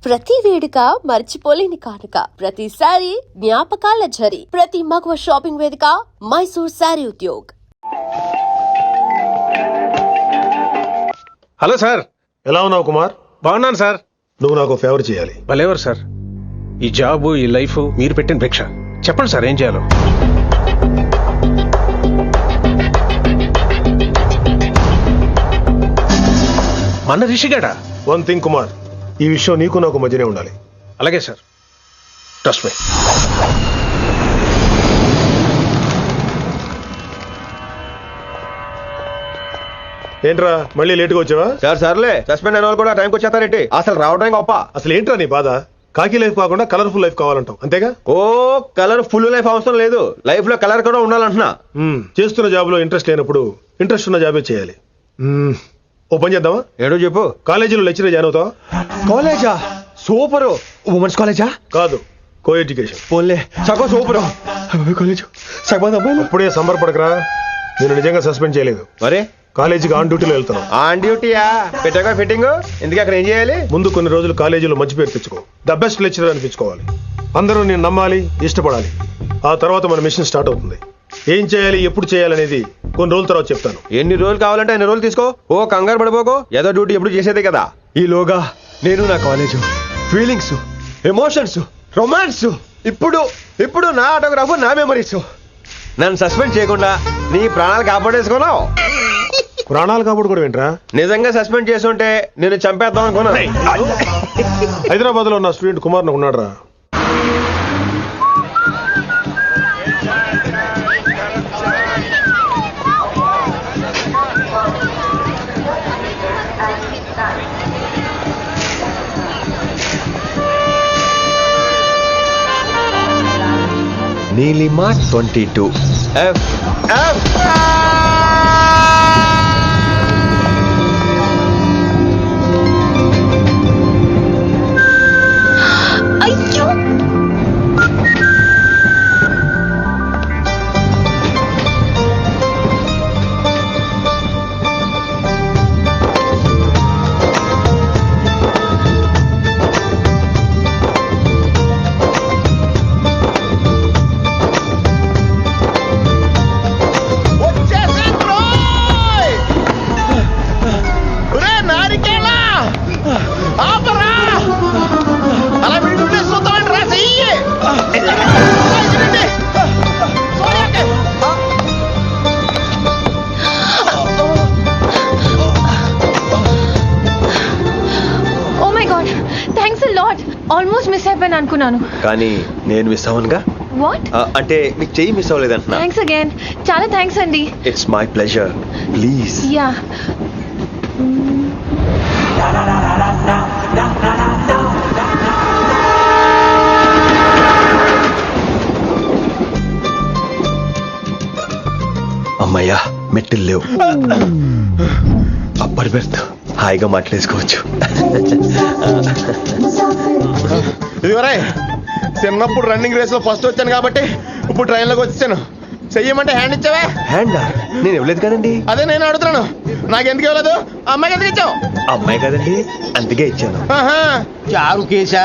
ప్రతి వేడుక మర్చిపోలేని కానుక, ప్రతిసారి జ్ఞాపకాల ఝరి, ప్రతి మగువ షాపింగ్ వేదిక మైసూర్ శారీ ఉద్యోగ్. హలో సార్, ఎలా ఉన్నావు కుమార్? బాగున్నాను సార్. నువ్వు నాకు ఫేవర్ చేయాలి. భలేవారు సార్. ఈ జాబు, ఈ లైఫ్ మీరు పెట్టిన భిక్ష. చెప్పండి సార్, ఏం చేయాలో. మన రిషిగాడా? వన్ థింగ్ కుమార్, ఈ విషయం నీకు నాకు మధ్యనే ఉండాలి. అలాగే సార్, ట్రస్ట్ మీ. ఏంట్రా మళ్ళీ లేటుగా వచ్చావా? సార్ సర్లే, సస్పెండ్ అయిన వాళ్ళు కూడా టైంకి వచ్చేస్తారేంటి? అసలు రావడం గొప్ప. అసలు ఏంట్రా నీ బాధ? కాకి లైఫ్ కాకుండా కలర్ఫుల్ లైఫ్ కావాలంటావు, అంతేగా? ఓ కలర్ ఫుల్ లైఫ్ అవసరం లేదు, లైఫ్ లో కలర్ కూడా ఉండాలంటున్నా. చేస్తున్న జాబ్ లో ఇంట్రెస్ట్ లేనప్పుడు ఇంట్రెస్ట్ ఉన్న జాబే చేయాలి. ఓ పని చేద్దామా? ఏడో చెప్పు. కాలేజీలో లెక్చరర్ జాయిన్ అవుతావా? కాలేజా? సూపర్. ఉమెన్స్ కాలేజా? కాదు, కో ఎడ్యుకేషన్. పోన్లే, సగం సూపర్. కాలేజ్ సగం అబ్బాయిలు. అప్పుడే సంబరపడకరా, నేను నిజంగా సస్పెండ్ చేయలేదు. మరి కాలేజీకి ఆన్ డ్యూటీలో వెళ్తాను. ఆన్ డ్యూటీయా? పెట్టగా ఫిట్టింగ్ ఎందుకు? అక్కడ ఏం చేయాలి? ముందు కొన్ని రోజులు కాలేజీలో మంచి పేరు తెచ్చుకో, ద బెస్ట్ లెక్చరర్ అనిపించుకోవాలి. అందరూ నేను నమ్మాలి, ఇష్టపడాలి. ఆ తర్వాత మన మిషన్ స్టార్ట్ అవుతుంది. ఏం చేయాలి, ఎప్పుడు చేయాలనేది కొన్ని రోజుల తర్వాత చెప్తాను. ఎన్ని రోజులు కావాలంటే అన్ని రోజులు తీసుకో. ఓ కంగారు పడిపోకో, ఏదో డ్యూటీ ఎప్పుడు చేసేదే కదా. ఈలోగా నేను నా కాలేజు ఫీలింగ్స్, ఎమోషన్స్, రొమాన్స్, ఇప్పుడు నా ఆటోగ్రాఫ్, నా మెమరీస్. నన్ను సస్పెండ్ చేయకుండా నీ ప్రాణాలు కాపాడేసుకున్నావు. ప్రాణాలు కాపాడు కూడా ఏంట్రా? నిజంగా సస్పెండ్ చేస్తుంటే నేను చంపేద్దాం అనుకున్నా. హైదరాబాద్ లో ఉన్న స్టూడెంట్ కుమార్ నాకు ఉన్నాడు రా. నీలిమా 22 F. ఆల్మోస్ట్ మిస్ అయిపోయాను అనుకున్నాను, కానీ నేను మిస్ అవ్వనుగా. వాట్? అంటే మీకు చెయ్యి మిస్ అవ్వలేదంటున్నా. థ్యాంక్స్ అగైన్, చాలా థ్యాంక్స్ అండి. It's my pleasure, please. Yeah. అమ్మయ్యా, మెట్టులు లేవు. అప్పటి బెర్త్, హాయిగా మాట్లాడేసుకోవచ్చు. ఇదివరే చిన్నప్పుడు రన్నింగ్ రేస్ లో ఫస్ట్ వచ్చాను కాబట్టి ఇప్పుడు ట్రైన్ లోకి వచ్చాను. చెయ్యమంటే హ్యాండ్ ఇచ్చావే. హ్యాండా? నేను ఇవ్వలేదు కదండి. అదే నేను అడుగుతున్నాను, నాకెందుకు ఇవ్వలేదు? అమ్మాయికి ఎందుకు ఇచ్చావు? అమ్మాయి కదండి, అందుకే ఇచ్చాను. చారు కేశా,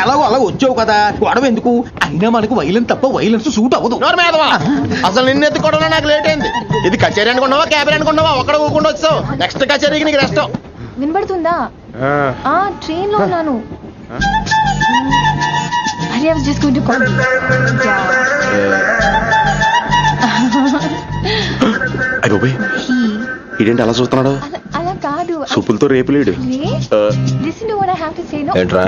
ఎలాగో అలా వచ్చావు కదా, గొడవ ఎందుకు? అయినా మనకు వైలెన్స్ తప్ప వైలెన్స్ సూట్ అవ్వదు. అసలు నిన్ను ఎత్తుకోవడంలో నాకు లేట్ అయింది. ఇది కచేరీ అనుకున్నావా, క్యాబిన్ అనుకున్నావా? ఒక్కడ ఊకుండా వచ్చావు. నెక్స్ట్ కచేరీకి నీకు రెస్ట్. వినబడుతుందా? ట్రైన్ లో ఉన్నాను. I was just going to call you. ఇదేంటి అలా చూస్తున్నాడు? అలా కాదు, సూపులతో రేపులేడు. Listen to what I have to say, no? ఏంట్రా?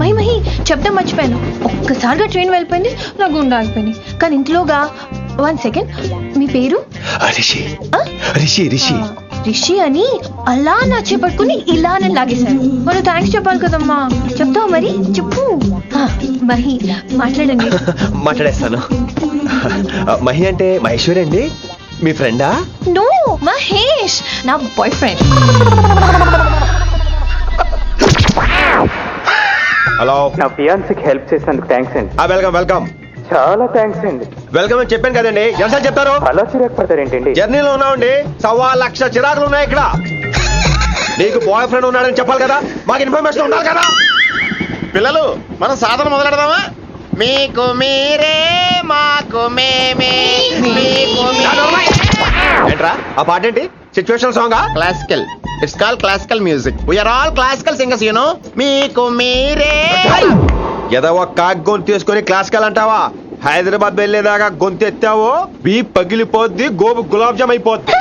మహి చెప్తాం మర్చిపోయాను. ఒక్కసారిగా ట్రైన్ వెళ్ళిపోయింది, నా గుండె ఆగిపోయింది. కానీ ఇంట్లోగా 1 సెకండ్, మీ పేరు? రిషి. రిషి రిషి రిషి అని అలా నా చేపట్టుకుని ఇలా నన్ను లాగేశారు. మనం థ్యాంక్స్ చెప్పాలి కదమ్మా. చెప్తావు మరి? చెప్పు. మహి మాట్లాడండి. మాట్లాడేస్తాను. మహి అంటే మహేశ్వరి అండి, మీ ఫ్రెండా? నో, మహేష్ నా బాయ్ ఫ్రెండ్. హలో, నా ఫియాన్సీకి హెల్ప్ చేసినందుకు థ్యాంక్స్ అండి. Welcome welcome. చాలా థ్యాంక్స్ అండి. వెల్కమ్ అని చెప్పాను కదండి, ఎంత చెప్తారు? అలా చిరాకు పడతారేంటండి? జర్నీలో ఉన్నామండి, 1,25,00,000 చిరాకులు ఉన్నాయి ఇక్కడ. నీకు బాయ్ ఫ్రెండ్ ఉన్నాడని చెప్పాలి కదా, మాకు ఇన్ఫర్మేషన్ ఉండాలి కదా. పిల్లలు మనం సాధన మొదలెడదామా? మీకు మీరే మాకు మేమే మీకు ఏంట్రా ఆ పాట ఏంటి? సిచ్యువేషన్ సాంగా? Classical. It's call classical music. We are all classical singers you know. మీకు మీరే. ఏదో ఒక కాక్ గొంతు తీసుకొని క్లాసికల్ అంటావా? హైదరాబాద్ వెళ్ళేదాకా గొంతు ఎత్తావో బీ పగిలిపోద్ది, గోబు గులాబ్ జామ్ అయిపోద్ది.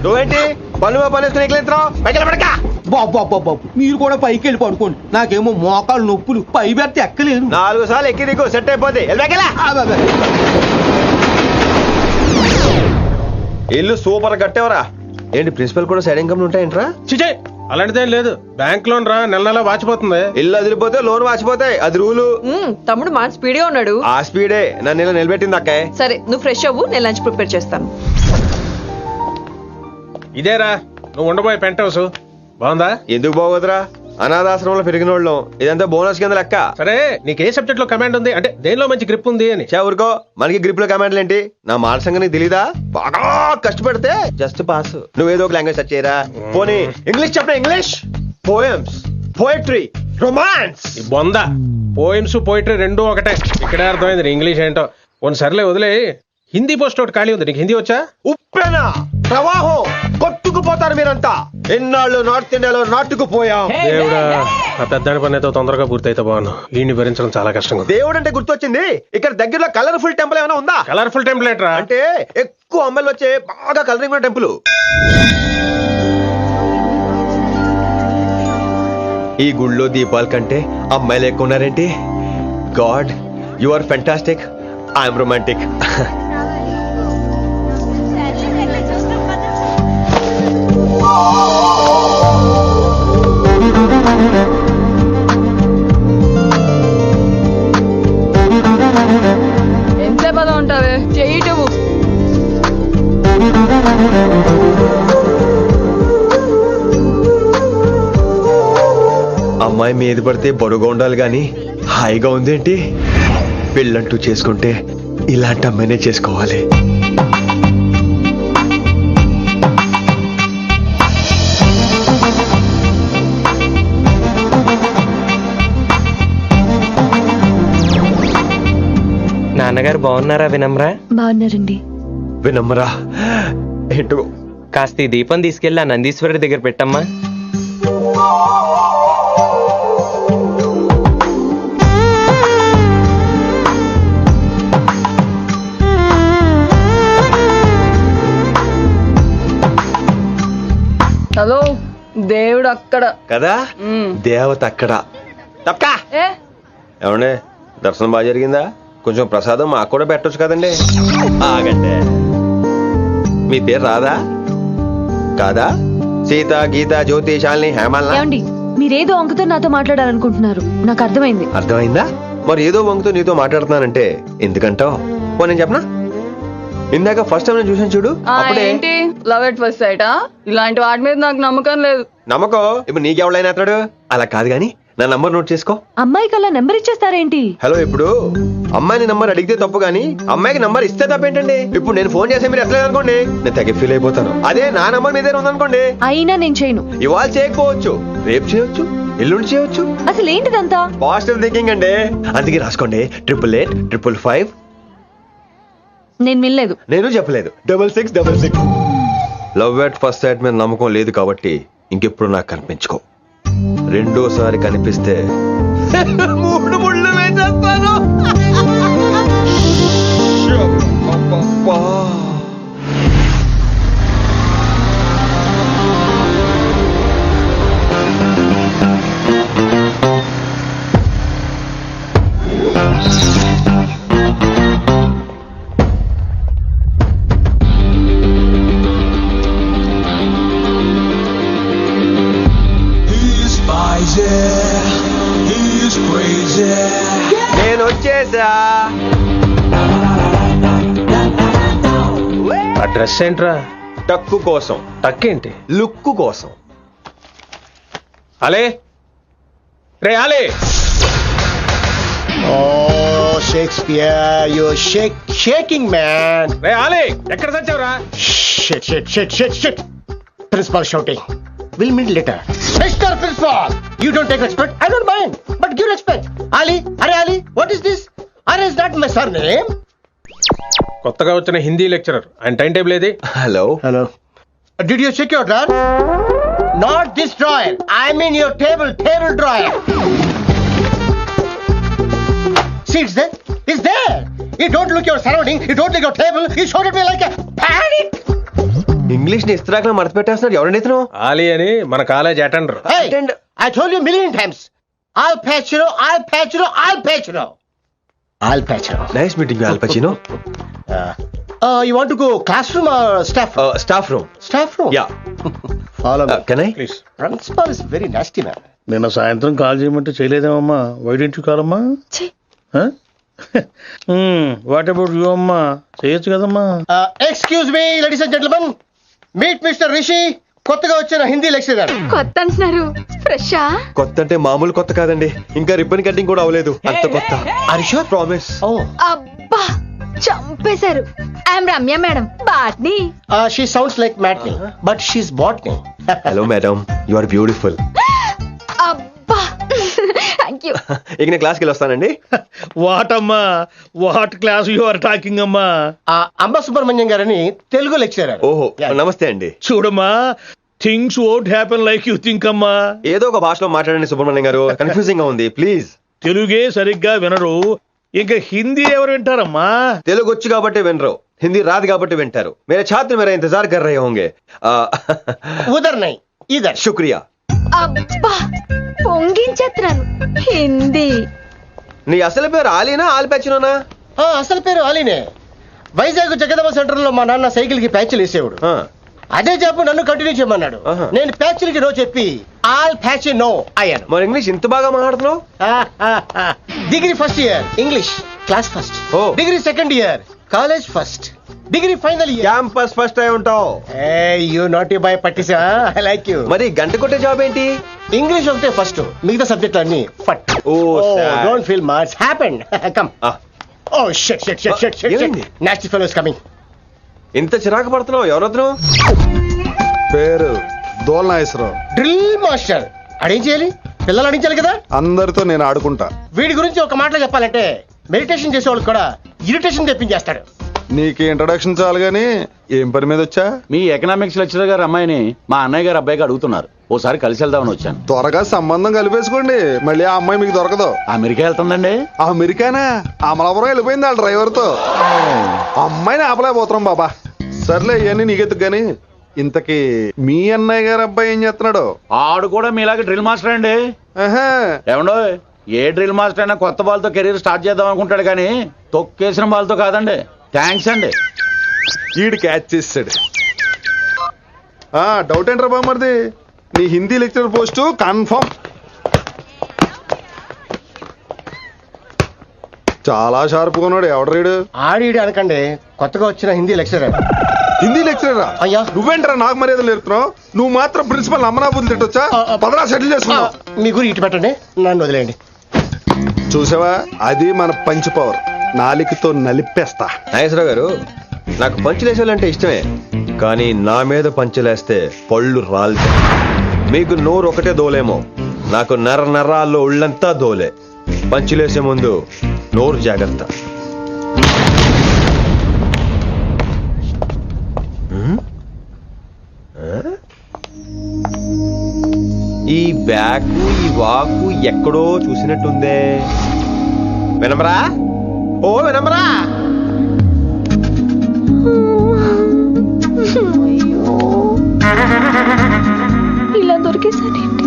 నువ్వేంటి పనులు పనేసుకుని ఎక్కలేంటున్నావు? పైకి పడక. బాబు మీరు కూడా పైకి వెళ్ళి పడుకోండి, నాకేమో మోకాలు నొప్పులు, పై పెడితే ఎక్కలేను. 4 సార్లు ఎక్కి దిగు సెట్ అయిపోద్ది. ఇల్లు సూపర్ కట్టేవరా. ఏంటి ప్రిన్సిపల్ కూడా సైడ్ ఇన్కమ్ ఉంటాయంట్రా? చిచే అలాంటిదేం లేదు. బ్యాంక్ లోన్ రా, నెల నెల వాచిపోతుంది. ఇల్లు అదిరిపోతే లోన్ వాచిపోతాయి, అది రూలు. తమ్ముడు మా స్పీడే ఉన్నాడు. ఆ స్పీడే నన్ను ఇలా నిలబెట్టింది అక్కే. సరే నువ్వు ఫ్రెష్ అవ్వు, నేను లంచ్ ప్రిపేర్ చేస్తాను. ఇదేరా నువ్వు ఉండబోయే పెంట్ హౌస్. బాగుందా? ఎందుకు బాగోదురా, అనాథాశ్రమంలో పెరిగిన వాళ్ళం, ఇదంతా బోనస్ కింద లెక్క. సరే నీకు ఏ సబ్జెక్ట్ లో కమాండ్ ఉంది, అంటే దేనిలో మంచి గ్రిప్ ఉంది అని. ఊరుకో, మనకి గ్రిప్ లో కమాండ్లు ఏంటి? నా మాట సంగతి నీకు తెలీదా? బాగా కష్టపడితే జస్ట్ పాస్. నువ్వేదో ఒక లాంగ్వేజ్ సెర్చ్ చేయరా. పోనీ ఇంగ్లీష్ చెప్పిన ఇంగ్లీష్, పోయమ్స్, పోయట్రీ, రొమాన్స్. ఈ బొంద పోయిమ్స్ పోయిటరీ రెండూ ఒకటే. ఇక్కడే అర్థమైంది నీ ఇంగ్లీష్ ఏంటో. కొన్ని సర్లే వదిలే. హిందీ పోస్ట్ ఒకటి ఖాళీ ఉంది, నీకు హిందీ వచ్చా? ఉప్పెన ప్రవాహం కొట్టుకుపోతారు మీరంతా. ఎన్నాళ్ళు నార్త్ ఇండియాలో నాటుకుపోయాం. దేవుడా, ఆ పెద్దాడి పని అయితే తొందరగా పూర్తయితే బాగున్నాను. వీడిని భరించడం చాలా కష్టంగా ఉంది. దేవుడు అంటే గుర్తొచ్చింది, ఇక్కడ దగ్గరలో కలర్ఫుల్ టెంపుల్ ఏమైనా ఉందా? కలర్ఫుల్ టెంపుల్ ఏంట్రా? అంటే ఎక్కువ అమ్మాయిలు వచ్చే బాగా కలరింగ్ ఉన్న టెంపుల్. ఈ గుళ్ళో దీపాల కంటే అమ్మాయిలు ఎక్కువ ఉన్నారేంటి? God, you are fantastic, I'm romantic. ఎంతసేపు అలా ఉంటావే, చెయ్యటవు. అమ్మాయి మీద పడితే బరువుగా ఉండాలి గాని హాయిగా ఉందేంటి? పెళ్ళంటూ చేసుకుంటే ఇలాంటి అమ్మాయినే చేసుకోవాలి. నాన్నగారు బాగున్నారా వినమ్రా? బాగున్నారండి. వినమ్రా ఏంటో కాస్త ఈ దీపం తీసుకెళ్ళి ఆ నందీశ్వరుడి దగ్గర పెట్టమ్మా. హలో, దేవుడు అక్కడ కదా, దేవత అక్కడ. తప్పకా ఏమండే, దర్శనం బాగా జరిగిందా? కొంచెం ప్రసాదం మాకు కూడా పెట్టొచ్చు కదండి. ఆగండి, మీ పేరు రాదా కాదా? సీత, గీత, జ్యోతి, శాలిని, హేమల్. ఏమండి, మీరేదో వంకతో నాతో మాట్లాడాలనుకుంటున్నారు, నాకు అర్థమైంది. అర్థమైందా? మరి ఏదో వంగుతో నీతో మాట్లాడుతున్నానంటే ఎందుకంటావు? నేను చెప్పనా? ఇందాక ఫస్ట్ టైం నేను చూసాను చూడు, అప్పుడే. ఏంటి లవ్ ఎట్ ఫస్ట్ సైటా? ఇలాంటి వాటి మీద నాకు నమ్మకం లేదు. నమ్మకం ఇప్పుడు నీకెవడైనా అతడు? అలా కాదు గాని నా నంబర్ నోట్ చేసుకో. అమ్మాయికి అలా నెంబర్ ఇచ్చేస్తారేంటి? హలో, ఇప్పుడు అమ్మాయిని నంబర్ అడిగితే తప్పు గానీ అమ్మాయికి నంబర్ ఇస్తే తప్పేంటండి? ఇప్పుడు నేను ఫోన్ చేస్తే మీరు ఎట్లా అనుకోండి, నేను తెగ ఫీల్ అయిపోతాను. అదే నా నంబర్ మీ దగ్గర ఉందనుకోండి, అయినా నేను చేయను. ఇవాళ చేయకపోవచ్చు, రేపు చేయొచ్చు, ఎల్లుండి చేయొచ్చు. అసలు ఏంటిదంతా? పాజిటివ్ థింకింగ్ అండి. అందుకే రాసుకోండి 888-555. నేను వినలేదు. నేను చెప్పలేదు 6666. లవ్ ఎట్ ఫస్ట్ సైట్ మీద నమ్మకం లేదు కాబట్టి ఇంకెప్పుడు నాకు కనిపించుకో. రెండోసారి కనిపిస్తే 3 ముళ్ళు వేసేస్తాను. నేను వచ్చేసా. ఆ డ్రెస్ ఏంట్రా? టక్కు కోసం. టక్కేంటి? లుక్కు కోసం. అలే రే అలే. Oh, Shakespeare, you're shaking, man. రే అలే, ఎక్కడ చచ్చావురా? Shit. Principal shouting. We'll meet later. Mr. Principal, you don't take respect. I don't mind, but give respect. Ali, Ali, what is this? Ali is not my surname. కొత్తగా వచ్చిన Hindi lecturer ఆయన time table ఏది? Hello Hello. Did you check your drawer? Not this drawer. I mean your table drawer. See, it's there. It's there. You don't look your surrounding. You don't look your table. You showed at me like a panic. English ని ఇస్త్రాక్ మడత పెట్టేస్తున్నాడు. ఎవరండి ఇతను? ఆలీ అని మన college attender. Hey, I told you a million times. I'll patch you. Nice meeting Al Pacino. You want to go classroom or staff room? Staff room. Staff room? Yeah. Follow me. Can I? Please. Principal is very nasty man. నిన్న సాయంత్రం call చేయమంటే చేయలేదేమమ్మా? Why don't you call అమ్మా? What about you అమ్మా? చేయొచ్చు కదమ్మా. Excuse me, ladies and gentlemen. Meet Mr. Rishi. కొత్తగా వచ్చిన హిందీ లెక్చరర్. కొత్త అంటున్నారు, ఫ్రెషా? కొత్త అంటే మామూలు కొత్త కాదండి, ఇంకా రిబ్బన్ కటింగ్ కూడా అవ్వలేదు, అంత కొత్త. Are you sure? Promise. Oh. అబ్బా చంపేశారు. I'm Ramya madam, botany. She sounds like Matney, but she's botany. Hello madam, you are beautiful. అబ్బా థ్యాంక్ యూ. ఇక నేను క్లాస్కి వెళ్ళి వస్తానండి. వాట్ అమ్మా, what class you are talking అమ్మా? అంబ సుబ్రహ్మణ్యం గారని తెలుగు లెక్చరర్. ఓహో, నమస్తే అండి. చూడమ్మా, things won't happen like you think అమ్మా. ఏదో ఒక భాషలో మాట్లాడండి సుబ్రహ్మణ్యం గారు, కన్ఫ్యూజింగ్ గా ఉంది, ప్లీజ్. తెలుగే సరిగ్గా వినరు, ఇంకా హిందీ ఎవరు వింటారమ్మా? తెలుగు వచ్చు కాబట్టి వినరు, హిందీ రాదు కాబట్టి వింటారు. మేరే ఛాత్ర మేరా ఇంతజార్ కర్ రహే హోంగే. ఉదర్ నై ఇదర్. శుక్రియా. అబ్బా పొంగించేస్తున్నాను. హిందీ. నీ అసలు పేరు ఆలీనా ఆల్పచ్చినోనా? అసలు పేరు అలీనే. వైజాగ్ జగదమ్మ సెంటర్ లో మా నాన్న సైకిల్ కి ప్యాచ్లు వేసేవాడు. అదే జాబ్ నన్ను కంటిన్యూ చేయమన్నాడు. నేను ప్యాచ్లకి నో చెప్పి ఆల్ ప్యాచ్ నో అయ్యాను. మరి ఇంగ్లీష్ ఇంత బాగా మాట్లాడుతున్నావు? Degree first year English class first. Degree second year college first. Degree final year campus first అయి ఉంటావు. యూ నాటీ బాయ్ పట్టిసా. I like you. మరి గంట కొట్టే జాబ్ ఏంటి? ఇంగ్లీష్ ఒకటే ఫస్ట్, మిగతా సబ్జెక్ట్ అన్ని ఫట్. Don't feel much happened. Come. Oh shit shit shit shit shit. Nasty fellows coming. ఇంత చిరాకు పడుతున్నావు, ఎవరొద్దు? పేరు దోల్నాగేశ్వరరావు. Drill master. అడేం చేయాలి? పిల్లలు అడించాలి కదా. అందరితో నేను ఆడుకుంటా. వీడి గురించి ఒక మాటలో చెప్పాలంటే మెడిటేషన్ చేసేవాళ్ళు కూడా ఇరిటేషన్ తెప్పించేస్తాడు. నీకు ఇంట్రడక్షన్ చాలు గానీ ఏం పని మీద వచ్చా? మీ ఎకనామిక్స్ లెక్చరర్ గారు అమ్మాయిని మా అన్నయ్య గారు అబ్బాయికి అడుగుతున్నారు, ఓసారి కలిసి వెళ్దామని వచ్చాను. త్వరగా సంబంధం కలిపేసుకోండి, మళ్ళీ ఆ అమ్మాయి మీకు దొరకదు. అమెరికా వెళ్తుందండి. అమెరికానా? అమలాపురం వెళ్ళిపోయింది వాళ్ళ డ్రైవర్ తో. అమ్మాయిని ఆపలేకపోతున్నాం బాబా. సర్లే ఇవన్నీ నీకెత్తుకు గాని, ఇంతకీ మీ అన్నయ్య గారు అబ్బాయి ఏం చేస్తున్నాడు? ఆడు కూడా మీలాగే డ్రిల్ మాస్టర్ అండి. ఏమండో, ఏ డ్రిల్ మాస్టర్ అయినా కొత్త బాల్తో కెరీర్ స్టార్ట్ చేద్దాం అనుకుంటాడు కానీ తొక్కేసిన బాల్తో కాదండి. థ్యాంక్స్ అండి. ఈడు క్యాచ్ చేసాడు. డౌట్ ఏంట్రా బామ్మర్ది, నీ హిందీ లెక్చరర్ పోస్టు కన్ఫర్మ్. చాలా షార్ప్గా ఉన్నాడు. ఎవడరీడు? ఆడీడు అనకండి, కొత్తగా వచ్చిన హిందీ లెక్చరర్. హిందీ లెక్చరరా? అయ్యా నువ్వేంట్రా నాకు మర్యాదలు నేర్పుతున్నావు? నువ్వు మాత్రం ప్రిన్సిపల్ అమ్మనాబుద్ధి తిట్టొచ్చా? పదరా సెటిల్ చేసుకున్నావు. మీ గురి ఇటు పెట్టండి, నన్ను వదిలేయండి. చూసావా, అది మన పంచ్ పవర్. నాలికతో నలిపేస్తా. నాగేశ్వరరావు గారు, నాకు పంచులేసాలంటే ఇష్టమే, కానీ నా మీద పంచులేస్తే పళ్ళు రాలుతాయి. మీకు నోరు ఒకటే దోలేమో, నాకు నరాల్లో ఉళ్ళంతా దోలే. పంచులేసే ముందు నోరు జాగ్రత్త. ఈ బ్యాకు ఈ వాకు ఎక్కడో చూసినట్టుందే. వినమరా? ఓ వినమరా? ఇలా దొరికేసాడేంటి?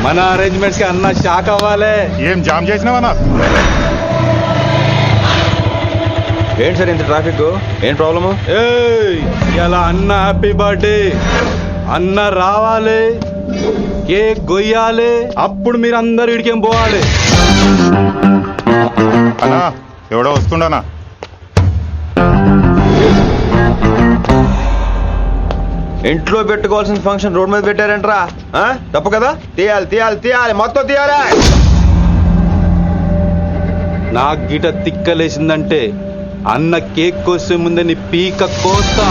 మన అరేంజ్మెంట్స్ కి అన్న షాక్ అవ్వాలి. ఏం జామ్ చేసినావన్నా? ఏంటి సార్ ఇంత ట్రాఫిక్? ఏం ప్రాబ్లము? ఇలా అన్న హ్యాపీ బర్త్డే, అన్న రావాలి, కేక్ గొయ్యాలి, అప్పుడు మీరు అందరు ఇడికేం పోవాలి. అన్నా ఎవడో వస్తుండనా? ఇంట్లో పెట్టుకోవాల్సిన ఫంక్షన్ రోడ్ మీద పెట్టారంట్రా తప్పు కదా? తీయాలి తీయాలి తీయాలి, మొత్తం తీయాలి. నా గిట తిక్కలేసిందంటే అన్న కేక్ కోసే ముందని పీక కోస్తా.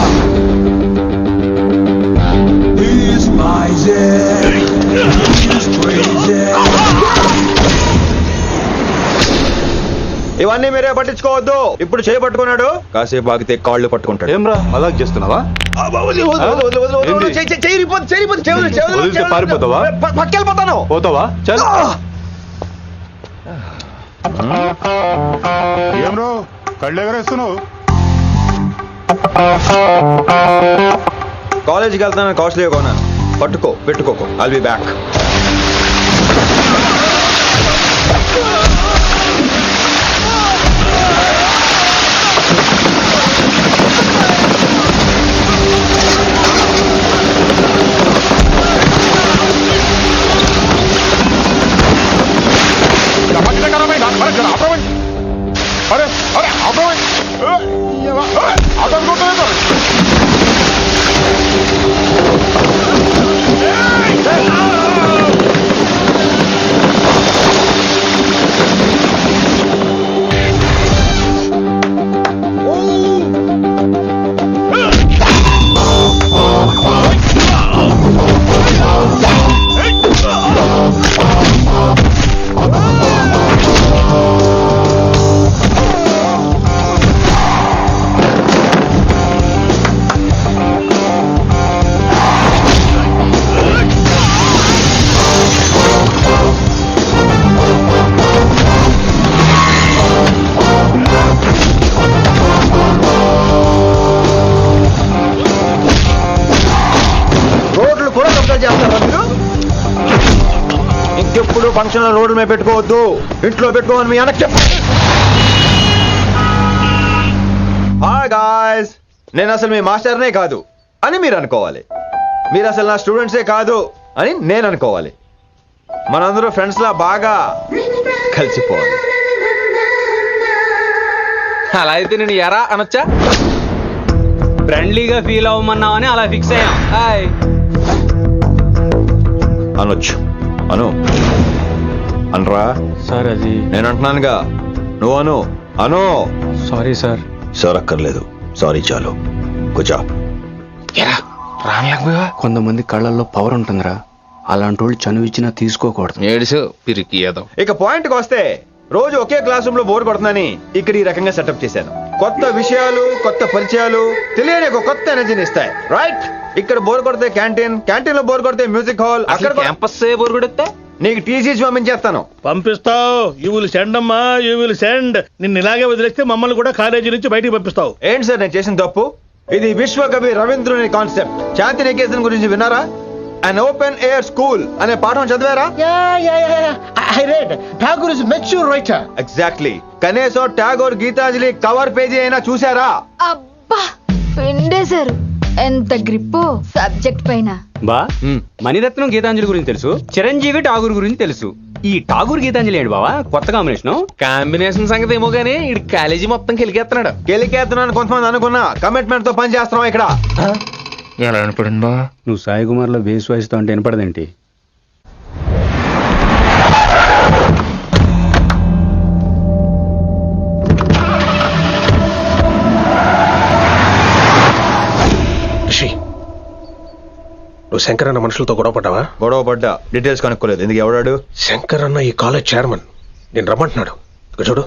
ఇవన్నీ మీరే పట్టించుకోవద్దు. ఇప్పుడు చేయి పట్టుకున్నాడు, కాసేపు ఆగితే కాళ్ళు పట్టుకుంటాడు. ఏమ్రా మజాక్ చేస్తున్నావా? పారిపోతావా? పక్కెళ్ళిపోతాను. పోతావా? చల్. ఏమ్రో కళ్ళు ఎగరేస్తున్నావు? కాలేజీకి వెళ్తాను, కాస్ట్లీ కొన్నాను. పట్టుకో, పెట్టుకోకు. I'll be back. ఇంకెప్పుడు ఫంక్షన్ రోడ్డు మీద పెట్టుకోవద్దు, ఇంట్లో పెట్టుకోమని మీ అన్నకి చెప్పు. హాయ్ గాయ్స్, నేను అసలు మీ మాస్టర్నే కాదు అని మీరు అనుకోవాలి. మీరు అసలు నా స్టూడెంట్సే కాదు అని నేను అనుకోవాలి. మనందరూ ఫ్రెండ్స్ లా బాగా కలిసిపోవాలి. అలా అయితే నేను ఎరా అనొచ్చా? ఫ్రెండ్లీగా ఫీల్ అవ్వమన్నావని అలా ఫిక్స్ అయ్యాం. హాయ్ అనొచ్చు, అను అనరా సార్. అది నేను అంటున్నానుగా, నువ్వు అను. అను. Sorry sir. సార్ అక్కర్లేదు, సారీ చాలు. కూర్చో. కొంతమంది కళ్ళల్లో పవర్ ఉంటుందిరా, అలాంటి వాళ్ళు చనువిచ్చినా తీసుకోకూడదు. ఏడుసు పిరికి ఏదో. ఇక పాయింట్కి వస్తే, రోజు ఒకే క్లాస్ రూమ్ లో బోర్ కొడుతుందని ఇక్కడ ఈ రకంగా సెటప్ చేశాను. కొత్త విషయాలు, కొత్త పరిచయాలు తెలియని ఒక కొత్త ఎనర్జీని ఇస్తాయి. రైట్? ఇక్కడ బోర్ కొడితే క్యాంటీన్, క్యాంటీన్ లో బోర్ కొడితే మ్యూజిక్ హాల్, అక్కడ క్యాంపస్ బోర్ కొడితే నీకు టీసీస్ పంపించేస్తాను. పంపిస్తావు. యూ విల్ సెండ్ అమ్మా, యూ విల్ సెండ్. నిన్ను ఇలాగే వదిలేస్తే మమ్మల్ని కూడా కాలేజీ నుంచి బయటికి పంపిస్తావు. ఏంటి సార్ నేను చేసిన తప్పు? ఇది విశ్వకవి రవీంద్రుని కాన్సెప్ట్. శాంతి నికేతన్ గురించి విన్నారా? అన్ ఓపెన్ ఎయిర్ స్కూల్ అనే పాఠం చదివారా? I read. Tagore is a mature writer. Exactly. కనీసం టాగోర్ గీతాంజలి కవర్ పేజీ అయినా చూసారా? అబ్బా పిండేశారు. ఎంత గ్రిప్పు సబ్జెక్ట్ పైన. బా మణిరత్నం గీతాంజలి గురించి తెలుసు, చిరంజీవి ఠాగూర్ గురించి తెలుసు. ఈ ఠాగూర్ గీతాంజలి ఏంటి బావా కొత్త కాంబినేషన్ సంగతి ఏమో గానీ ఈ కాలేజీ మొత్తం కెలికేస్తున్నాడు. కెలికేస్తున్నాను కొంతమంది అనుకున్నా, కమిట్మెంట్ తో పని చేస్తున్నాం ఇక్కడ. ఎలా వినపడింది బా? నువ్వు సాయి కుమార్ లో బేస్ వాయిస్తో అంటే వినపడదేంటి? నువ్వు శంకర్ అన్న మనుషులతో గొడవ పడ్డావా? గొడవ పడ్డా, డీటెయిల్స్ కనుక్కోలేదు. ఎందుకు? ఎవడాడు? శంకర్ అన్న ఈ కాలేజ్ చైర్మన్, నేను రమ్మంటున్నాడు. ఇక చూడు,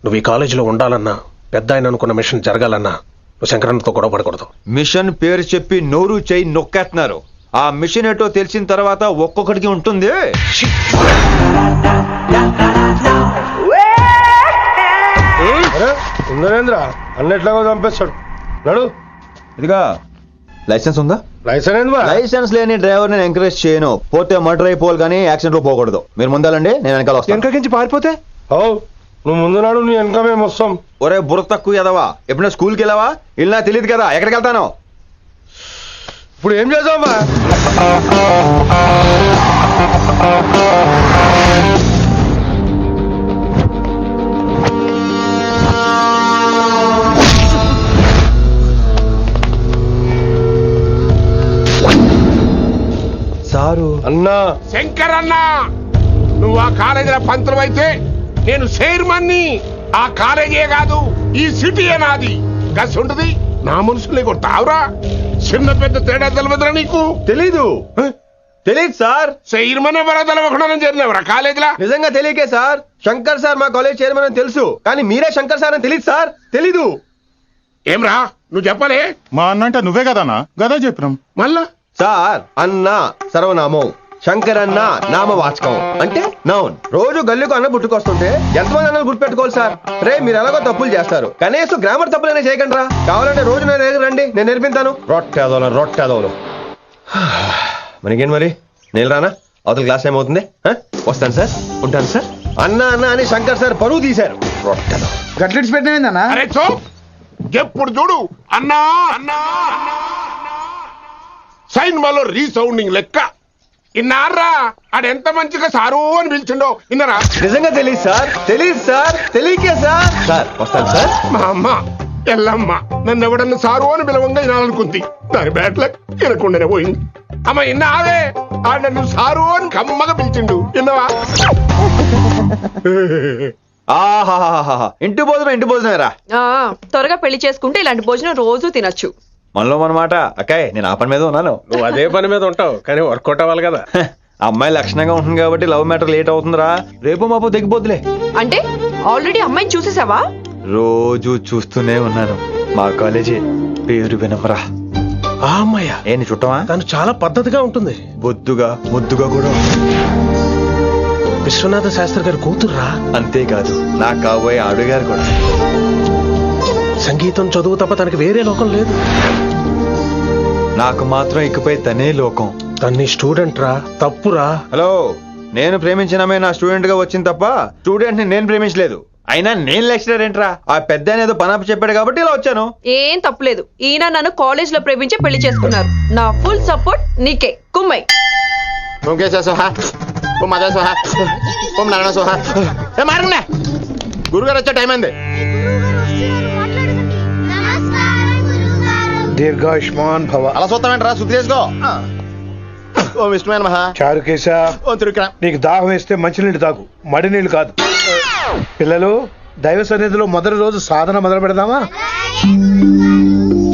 నువ్వు ఈ కాలేజీలో ఉండాలన్నా, పెద్ద ఆయన అనుకున్న మిషన్ జరగాలన్నా నువ్వు శంకర్ అన్నతో గొడవ పడకూడదు. మిషన్ పేరు చెప్పి నోరు చేయి నొక్కేస్తున్నారు. ఆ మిషన్ ఏటో తెలిసిన తర్వాత ఒక్కొక్కడికి ఉంటుంది. నరేంద్ర అన్నెట్లాగో చంపేస్తాడు. నడు. ఇదిగా లైసెన్స్ ఉందా? లైసెన్స్ లేని డ్రైవర్ నేను ఎంకరేజ్ చేయను. పోతే మర్డర్ అయిపోవాలి కానీ యాక్సిడెంట్ లో పోకూడదు. మీరు ముందాలండి, నేను వెనకాల వస్తాను. వెనకకించి పారిపోతే నువ్వు ముందు నాడు నీ వెనక మేము వస్తాం. ఒరే బుర్ర తక్కువ ఎదవా, ఎప్పుడైనా స్కూల్కి వెళ్ళావా? ఇలా తెలియదు కదా ఎక్కడికి వెళ్తాను. ఇప్పుడు ఏం చేద్దామా? అన్నా శంకర్ అన్న, నువ్వు ఆ కాలేజీలో పంతులు అయితే నేను చైర్మన్ని. ఆ కాలేజీ కాదు, ఈ సిటీయే నాది. గస్ ఉంటుంది నా మనుషుల్ని కొడతావురా? చిన్న పెద్ద తేడా తెలియదురా నీకు? తెలీదు సార్. చైర్మన్ ఎవరో తెలవకుండా చేరినవరా కాలేజీలో? నిజంగా తెలియకే సార్. శంకర్ సార్ మా కాలేజ్ చైర్మన్ అని తెలుసు, కానీ మీరే శంకర్ సార్ అని తెలియదు సార్. తెలీదు. ఏమ్రా నువ్వు చెప్పలే? మా అన్న అంటే నువ్వే కదన్నా, గదా చెప్పినాం. మళ్ళా సార్ అన్న సర్వనామం, శంకర్ అన్న నామవాచకం అంటే నౌన్. రోజు గల్లీకు అన్న పుట్టుకొస్తుంటే ఎంతమంది అన్నలు గుర్తుపెట్టుకోవాలి సార్? రే మీరు ఎలాగో తప్పులు చేస్తారు, కనీసం గ్రామర్ తప్పులైనా చేయకండి రా. కావాలంటే రోజు నేను దగ్గర రండి, నేను నేర్పిస్తాను. రొట్టెదోలు మనకేం మరి? నేను రానా? అవతల క్లాస్ టైం అవుతుంది. వస్తాను సార్, ఉంటాను సార్. అన్న అన్న అని శంకర్ సార్ పరువు తీశారు. రొట్టెదో గట్లెట్స్ పెట్టినా అరే చో, ఎప్పుడు చూడు అన్నా అన్నా సైన్మాలో రీసౌండింగ్ లెక్క. ఇన్నారా ఆడెంత మంచిగా సారు అని పిలిచిండో ఇన్నరా? నిజంగా తెలియదు సార్, తెలియకే సార్. సార్ వస్తాను సార్. మా అమ్మ ఎల్లమ్మ నన్ను ఎవడన్నా సారు అని పిలవంగా వినాలనుకుంది. దాని బ్యాట్లక్ వినకుండానే పోయింది. అమ్మ ఇన్నావే, ఆడ నన్ను సారు అని కమ్మగా పిలిచిండు. విన్నవా? ఆహాహాహా, ఇంటి భోజనం రా. త్వరగా పెళ్లి చేసుకుంటే ఇలాంటి భోజనం రోజు తినొచ్చు. మనలో మనమాట. అక్కాయ్ నేను ఆ పని మీద ఉన్నాను. నువ్వు అదే పని మీద ఉంటావు, కానీ వర్కౌట్ అవ్వాలి కదా. అమ్మాయి లక్షణంగా ఉంటుంది కాబట్టి లవ్ మ్యాటర్ లేట్ అవుతుందిరా. రేపు మాపు దిగిపోతులే. అంటే ఆల్రెడీ అమ్మాయిని చూసేసావా? రోజు చూస్తూనే ఉన్నాను. మా కాలేజీ పేరు వినమరా. ఆ అమ్మాయ ఏంటి చుట్టమా? తను చాలా పద్ధతిగా ఉంటుంది, బొద్దుగా ముద్దుగా కూడా ఉంటుంది. విశ్వనాథ శాస్త్రి గారి కూతుర్రా. అంతేకాదు నా కాబోయే ఆడుగారు కూడా. సంగీతం చదువు తప్ప తనకి వేరే లోకం లేదు. నాకు మాత్రం ఇకపై తనే లోకం. తన్ని స్టూడెంట్ రా, తప్పురా. హలో, నేను ప్రేమించినమే నా స్టూడెంట్ గా వచ్చింది తప్ప స్టూడెంట్ ని నేను ప్రేమించలేదు. అయినా నేను లెక్చరర్ ఏంట్రా? ఆ పెద్ద ఏదో పనాపు చెప్పాడు కాబట్టి ఇలా వచ్చాను. ఏం తప్పులేదు. ఈయన నన్ను కాలేజ్ లో ప్రేమించి పెళ్లి చేసుకున్నారు. నా ఫుల్ సపోర్ట్ నీకే. కుమ్మై గురుగారు వచ్చే టైం అయింది. దీర్ఘాయుష్మాన్ భవ. అలా చూస్తామంటారా? శుద్ధి చేసుకో. ఓ విష్ణుమైన మహా చారుకేశ, ఓ తిరుక్రా. నీకు దాహం వేస్తే మంచినీళ్ళు తాగు, మడి నీళ్ళు కాదు. పిల్లలు, దైవ సన్నిధిలో మొదటి రోజు సాధన మొదలు పెడదామా?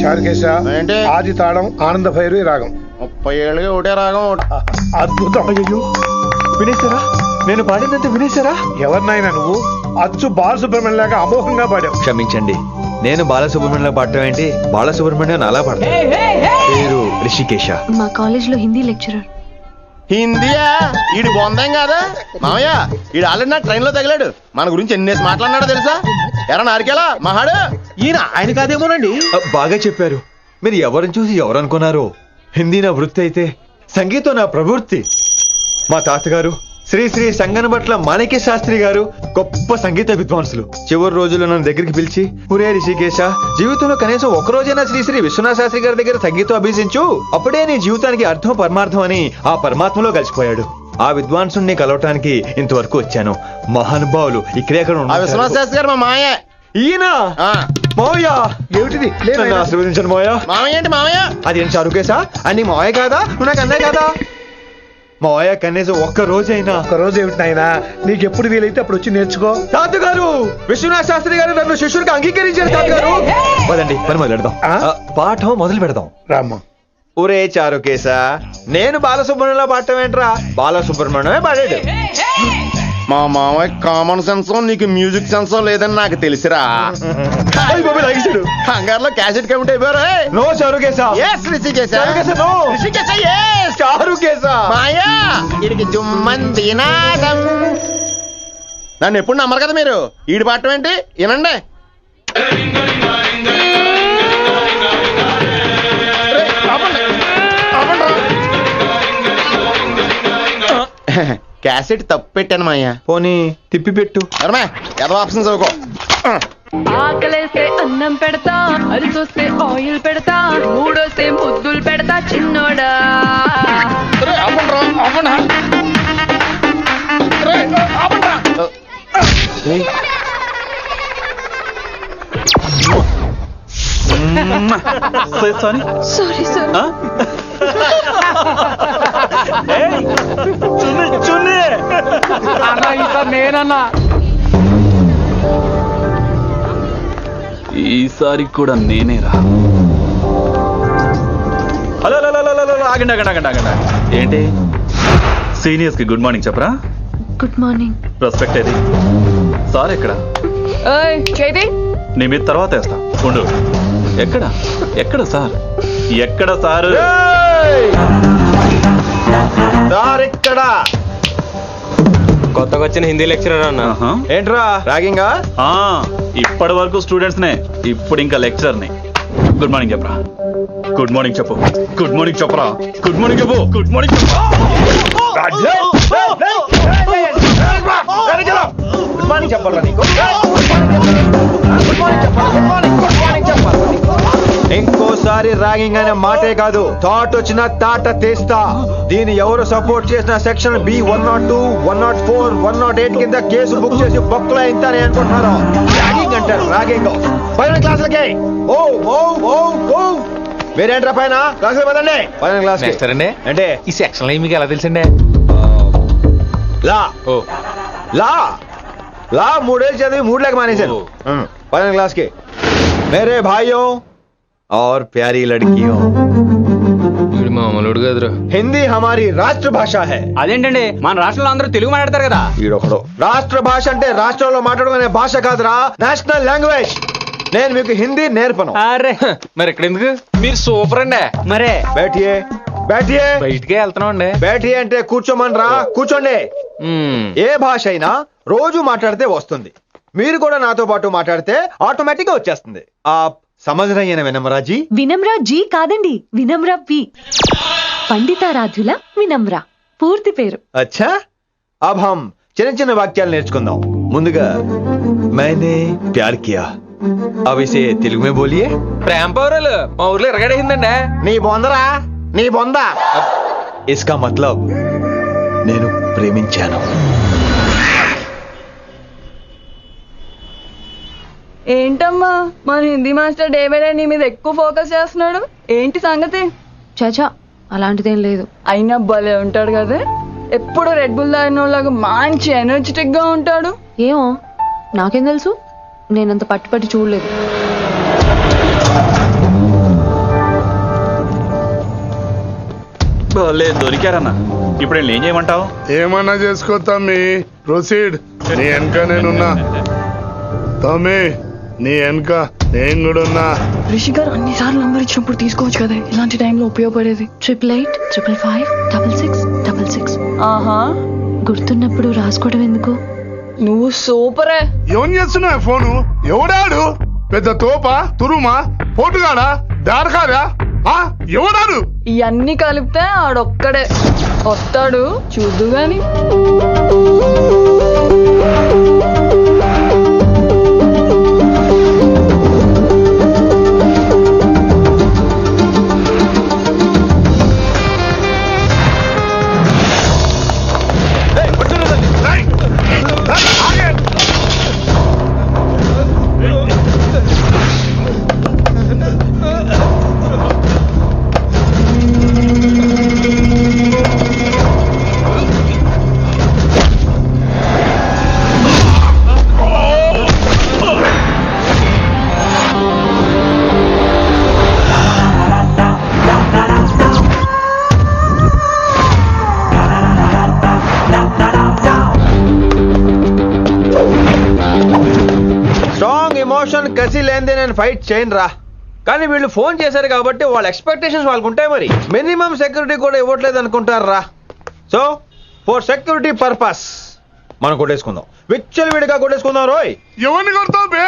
చారుకేశ, ఏంటి? ఆది తాళం ఆనంద భైరవి రాగం. 30 ఏళ్ళుగా ఒకటే రాగం. అద్భుతం. అయ్యో వినేశారా? నేను పాడిందంటే వినేశారా? ఎవరినైనా నువ్వు అచ్చు బాలసుబ్రహ్మణ్యం లాగా అమోఘంగా పాడావు. క్షమించండి, నేను బాలసుబ్రహ్మణ్యంలో పాడటం ఏంటి? బాలసుబ్రహ్మణ్యం అలా పాడతాను. పేరు రిషికేశ. మా కాలేజ్ లో హిందీ లెక్చరర్. హిందీయా? ఈడు బొందేం కాదా మామయ్య? ఈడు ఆల్రెడీ నా ట్రైన్ లో తగిలాడు. మన గురించి ఎన్నేసి మాట్లాడినాడో తెలుసా? ఎరా నారికేలా మహాడు, ఈయన ఆయన కాదేమోనండి. బాగా చెప్పారు. మీరు ఎవరిని చూసి ఎవరు అనుకున్నారు? హిందీ నా వృత్తి అయితే సంగీతం నా ప్రవృత్తి. మా తాతగారు శ్రీ శ్రీ సంగనబట్ల మాణిక్య శాస్త్రి గారు గొప్ప సంగీత విద్వాంసులు. చివరి రోజుల్లో నన్ను దగ్గరికి పిలిచి, ఒరే రిషికేశ, జీవితంలో కనీసం ఒక రోజైనా శ్రీ శ్రీ విశ్వనాథ శాస్త్రి గారి దగ్గర సంగీతం అభ్యసించు, అప్పుడే నీ జీవితానికి అర్థం పరమార్థం అని ఆ పరమాత్మలో కలిసిపోయాడు. ఆ విద్వాంసుని కలవటానికి ఇంతవరకు వచ్చాను. మహానుభావులు ఇక్కడే విశ్వనాథ శాస్త్రి గారు మా మామయ్య. ఈయన మావయ్య. ఏమిటిది? నన్ను ఆశీర్వదించండి మావయ్య. మామయ్య ఏంటి మామయ్య? అదేం చారుకేశా? అని మావయ్య కాదా? నువ్వు నాకు అన్నయ్య కాదా? మావయ్య కనీసం ఒక్క రోజైనా. ఒక్క రోజు ఏమిటి నాయనా? నీకు ఎప్పుడు వీలైతే అప్పుడు వచ్చి నేర్చుకో. తాతగారు, విశ్వనాథ శాస్త్రి గారు నన్ను శిష్యుడికి అంగీకరించారు. తాతగారు పదండి, పని మొదలు పెడదాం. పాఠం మొదలు పెడదాం. రామ్మ. ఒరే చారుకేశా, నేను బాలసుబ్రహ్మణ్యంలో పాడటం ఏంట్రా? బాలసుబ్రహ్మణ్యమే పాడాడు. మా మామయ్య కామన్ సెన్స్, నీకు మ్యూజిక్ సెన్స్ లేదని నాకు తెలిసిరా. హంగార్లో క్యాసెట్ కమిటీ అయిపోయారు. నో చారుకేశా. మాయా వీడికి జుమ్మంది నాదం. నన్ను ఎప్పుడు నమ్మరు కదా మీరు. ఈడి పాడటం ఏంటి? వినండి. క్యాసెట్ తప్పు పెట్టాను మాయ్యా. పోనీ తిప్పి పెట్టు. ఏదో ఆప్షన్ చదువుకో. ఆకలేస్తే అన్నం పెడతా, అరిసొస్తే ఆయిల్ పెడతా, మూడోస్తే ముద్దులు పెడతా చిన్నోడా. Sorry sir. చున్ని అన్న ఈసారి నేనన్నా ఈసారి కూడా నేనేరా. హలో ఆగండి ఆగండి ఆగండి ఆగండి. ఏంటి సీనియర్స్ కి గుడ్ మార్నింగ్ చెప్పరా? Good morning. రెస్పెక్ట్ ఏది? సార్ ఎక్కడ? చేతి నీ మీద తర్వాత వేస్తా ఉండు. ఎక్కడ ఎక్కడ సార్? ఎక్కడ సార్? ఇక్కడ కొత్తగా వచ్చిన హిందీ లెక్చరర్ అన్న. ఏంట్రా ర్యాగింగా? ఇప్పటి వరకు స్టూడెంట్స్ నే, ఇప్పుడు ఇంకా లెక్చర్ ని. గుడ్ మార్నింగ్ చెప్పరా. గుడ్ మార్నింగ్ చెప్పు. గుడ్ మార్నింగ్ చెప్పరా. గుడ్ మార్నింగ్ చెప్పు. గుడ్ మార్నింగ్ చెప్పు. గుడ్ మార్నింగ్ చెప్పాలా నీకు? ఇంకోసారి ర్యాగింగ్ అనే మాటే కాదు, థాట్ వచ్చిన తాట తీస్తా. దీన్ని ఎవరు సపోర్ట్ చేసిన సెక్షన్ బి 102, 104, 108 కింద కేసు బుక్ చేసి బొక్కలో ఇంతనే అనుకుంటున్నారు. ర్యాగింగ్ అంటారు ర్యాగింగ్. పైన క్లాసులకి ఓ ఓ ఓ ఓ మీరేంట్రా పైన క్లాసులు పదండి. పైన క్లాస్ అంటే ఈ సెక్షన్ మీకు ఎలా తెలుసండి? లా లా లా 3 ఏళ్ళు చదివి 3 లేక మానేశాను. పైన క్లాస్ కి మేరే భాइयों और प्यारी लड़कियों, మామూలుడు కదరా. హిందీ హమారీ రాష్ట్ర భాష హై. అదేంటండి మన రాష్ట్రంలో అందరూ తెలుగు మాట్లాడతారు కదా. ఈడొకడు రాష్ట్ర భాష అంటే రాష్ట్రంలో మాట్లాడుకునే భాష కాదురా, నేషనల్ లాంగ్వేజ్. నేను మీకు హిందీ నేర్పను. అరే మరి ఇక్కడ ఎందుకు? మీరు సూపర్ అండి. మరే బైఠియే బైఠియే. బయటికే వెళ్తున్నాం అండి. బైఠియే అంటే కూర్చోమనరా, కూర్చోండి. ఏ భాష అయినా రోజు మాట్లాడితే వస్తుంది. మీరు కూడా నాతో పాటు మాట్లాడితే ఆటోమేటిక్ గా వచ్చేస్తుంది. ఆ సమझ रही है ना विनम्रा जी? వినమ్రా జీ కాదండి, వినమ్రా వి. పండితారాధ్యుల వినమ్రా పూర్తి పేరు. అచ్చా, అబ్ హమ్ చిన్న చిన్న వాక్యాలు నేర్చుకుందాం. ముందుగా मैंने प्यार किया. अब इसे తెలుగు में बोलिए. ప్రేమ పౌరులు మా ఊర్లో ఎరగడేసిందండి. నీ బొందరా, నీ బొంద. इसका मतलब నేను ప్రేమించాను. ఏంటమ్మా మన Hindi master day by day నీ మీద ఎక్కువ ఫోకస్ చేస్తున్నాడు, ఏంటి సంగతి? చాచా అలాంటిదేం లేదు. అయినా భలే ఉంటాడు కదా, ఎప్పుడు రెడ్ బుల్ తాగినోళ్ళగా మంచి ఎనర్జెటిక్ గా ఉంటాడు. ఏమో నాకేం తెలుసు, నేనంత పట్టి చూడలేదు. దొరికారన్నా. ఇప్పుడు ఏం చేయమంటావు? ఏమన్నా చేసుకో తమ్మి, ప్రొసీడ్. నీ వెనక నేనున్నా తమ్మి, నీ వెనక నేను కూడా ఉన్నా. రిషి గారు అన్నిసార్లు నంబర్ ఇచ్చినప్పుడు తీసుకోవచ్చు కదా, ఇలాంటి టైంలో ఉపయోగపడేది. 8885556666. ఆహా, గుర్తున్నప్పుడు రాసుకోవడం ఎందుకు? నువ్వు సూపరే. ఏం చేస్తున్నావు ఫోను? ఎవడాడు? పెద్ద తోప, తురుమా, పోటుగాడా, దారకారా? ఎవడాడు? ఇవన్నీ కలిపితే ఆడొక్కడే వస్తాడు, చూద్దు గాని. కసి లేనిదే నేను ఫైట్ చేయను రా. కానీ వీళ్ళు ఫోన్ చేశారు కాబట్టి వాళ్ళ ఎక్స్పెక్టేషన్స్ వాళ్ళకు ఉంటాయి. మరి మినిమం సెక్యూరిటీ కూడా ఇవ్వట్లేదు అనుకుంటారు రా. సో ఫర్ సెక్యూరిటీ పర్పస్ మనం కొట్టేసుకుందాం, విచ్చలు విడిగా కొట్టేసుకుందాం. రోయ్ ఎవరిని కొడతావు బే?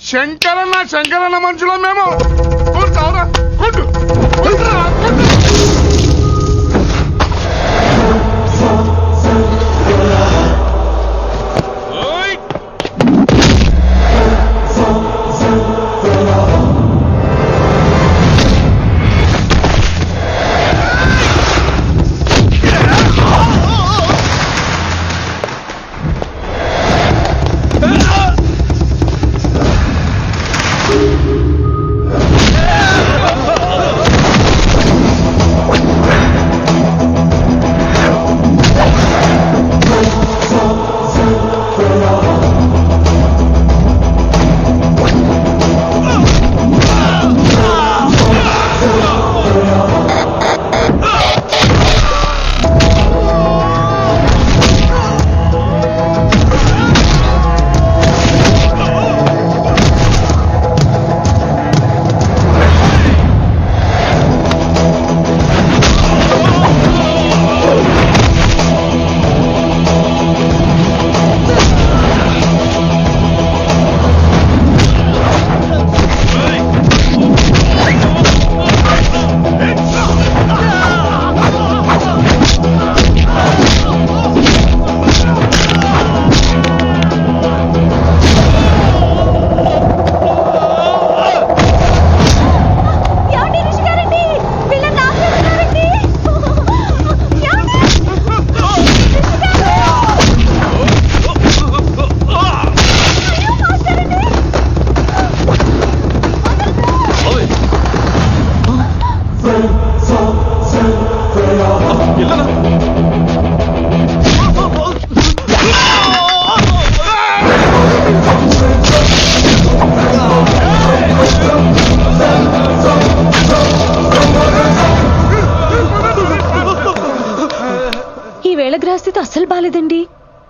శంకరన్న మనుషులో మేము. కొడతావురా, కొట్టు.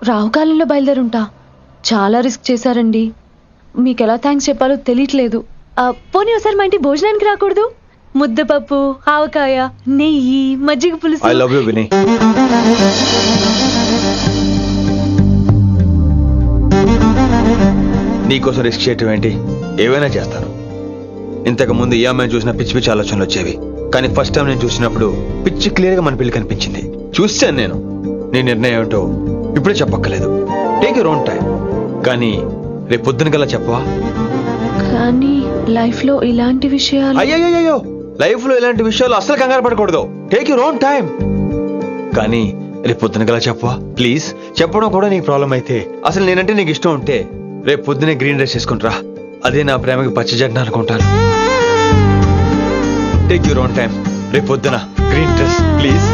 రావుకాలంలో బయలుదేరుంటా. చాలా రిస్క్ చేశారండి. మీకు ఎలా థ్యాంక్స్ చెప్పాలో తెలియట్లేదు. పోనీ ఒకసారి మా ఇంటి భోజనానికి రాకూడదు? ముద్దపప్పు, ఆవకాయ, నెయ్యి, మజ్జిగ పులుసు. ఐ లవ్ యూ విని. నీకోసం రిస్క్ చేయటం ఏంటి? ఏవైనా చేస్తాను. ఇంతకు ముందు ఈ అమ్మాయిని చూసిన పిచ్చి పిచ్చి ఆలోచనలు వచ్చేవి, కానీ ఫస్ట్ టైం నేను చూసినప్పుడు పిచ్చి క్లియర్ గా మన పెళ్లి కనిపించింది. చూశాను నేను. నీ నిర్ణయం ఏమిటో ఇప్పుడే చెప్పక్కర్లేదు. Take your own time. కానీ రేపు పొద్దున కల్లా చెప్పవా? కానీ లైఫ్ లో ఇలాంటి విషయాలు. అయ్యో, లైఫ్ లో ఇలాంటి విషయాలు అసలు కంగారు పడకూడదు. Take your own time. కానీ రేపు పొద్దున కల్లా చెప్పవా ప్లీజ్? చెప్పడం కూడా నీకు ప్రాబ్లం అయితే, అసలు నేనంటే నీకు ఇష్టం ఉంటే రేపు పొద్దునే గ్రీన్ డ్రెస్ చేసుకుంటారా. అదే నా ప్రేమకి పచ్చ జెండా అనుకుంటాను. Take your own time. రేపు పొద్దున గ్రీన్ డ్రెస్ ప్లీజ్.